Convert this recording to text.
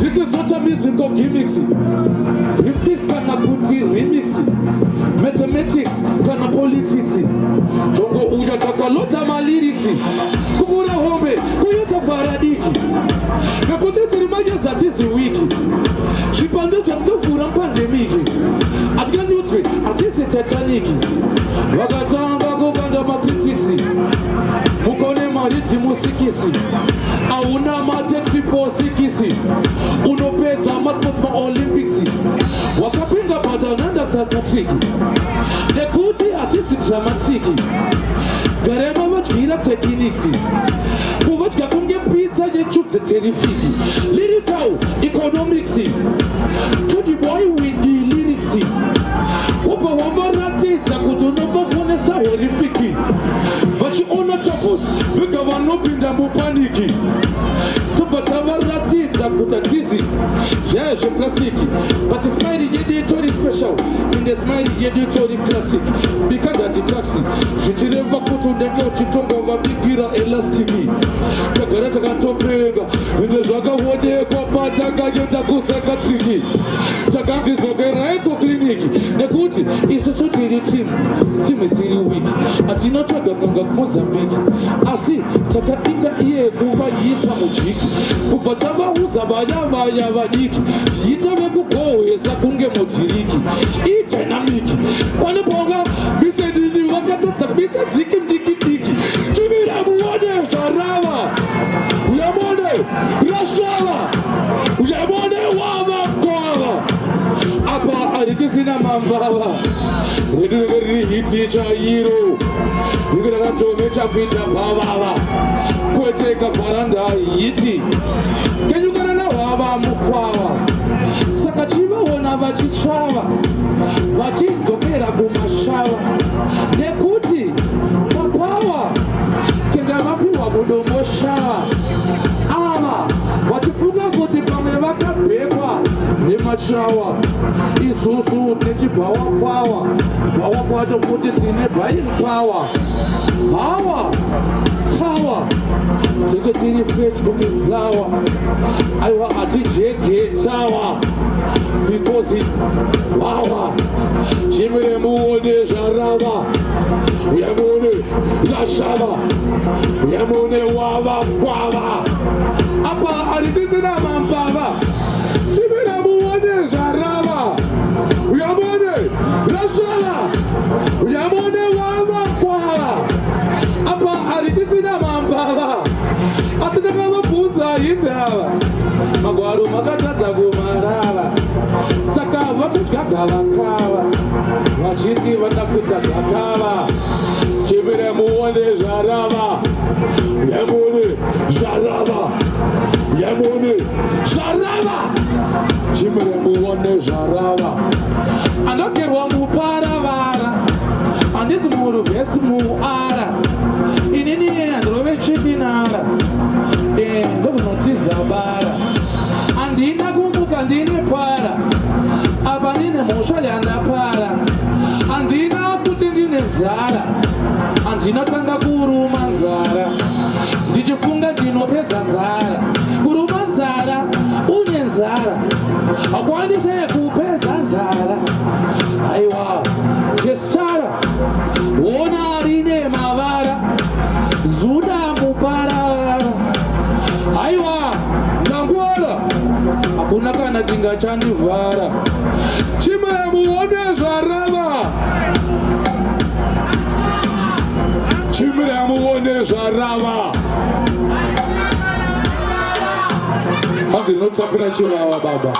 This is not a musical gimmicks. Refix kana kuti remix. Mathematics kana politics. Tongo uja takalota ma lyrics. Kubura hombe kuyeza faradiki. Nakuti tirimaja zatizi wiki. Shipande tutakufura pandemiki. Atika nutri atisi Titanic. Wagatanga kuganda ma critics. Mukone mariti musikisi. Auna mate triple sikisi. Unopeza masports ma Olympics. Wakapinga patananda sakatriki. Nekuti atisi dramatiki. Garema vachira techniques. Kuvatka kunge pizza je chutse terrifiki. Lyrical economics. Kuti boy with the lyrics. Wapa ratiza kutunova konesa horrifiki. Vachi ona chapos. Vika vanopinda mupaniki. Tupatava ratiza kutatizi. Yeah, je classique. But it's my editorial special. In the smile editorial classic. Because that taxi. Jichireva kutundenge uchitonga vabigira elastiki. Tagareta kantopega. Inde zvaga wode kwa patanga yota kuseka triki. Taganzi zogera eko kliniki. Nekuti isi sotiri team. Team isiri wiki. Atina toga kunga Mozambique. Asi takaita iye kuva yisa mujiki. Kupatava huza vaya vadiki. Chita veku yesa kunge motiriki. Dynamic. Pane ponga bise dini wakatatsa bise diki. Chimira muone zarava. Uyamone rasava. Uyamone wava kwava. Apa aritisina mambava. Redugari hiti tyoro. Nigera tomecha pita pavava. Kweteka faranda hiti. Kenyukana na wava mukwawa. Sakachiva wona vachichava. Vachidzokera kumashawa. Nekuti mapawa kenda vapiwa kudomboshawa. Ava vachifunga kuti pamwe vakabhekwa nemachawa. Isusu nechibhawa pawa. Bhawa kwacho kuti tine buying power. Hawa power. Teke tiri fresh kumi flower. Aiwa atijegetawa. Because wawa. Chimire muone jarava. Uyamone lashava. Uyamone wava kwava. Apa aritisina mambava. Chimire muone jarava. Uyamone lashava. Uyamone wava kwava. Apa aritisina mambava. Asinaka mapunza indava. Magwaru makatadza kumarava. Saka vatodya gavakava. Vachiti vatakuita gakava. Chimire muone zvarava. Uyamone zvarava. Uyamone zvarava. Chimire muone zvarava. Andokerwa muparavara. Andisi muru vesi muara. Inini androve chipinara. Ndovinotiza bara. Andina kumbuka ndine para. Apa ndine musha yandapara. Andina kuti ndine nzara. Andina tanga kuruma nzara. Ndichifunga ndinopedza nzara. Kuruma nzara une nzara. Akwanise kupedza nzara. Aiwa chestara. Wona rine mavara. Zuda muparara. Aiwa ndangwara. Hakuna kana dinga chandivhara. Chimire muone zvarava. Chimire muone zvarava. Hanzi notapira chivawa baba.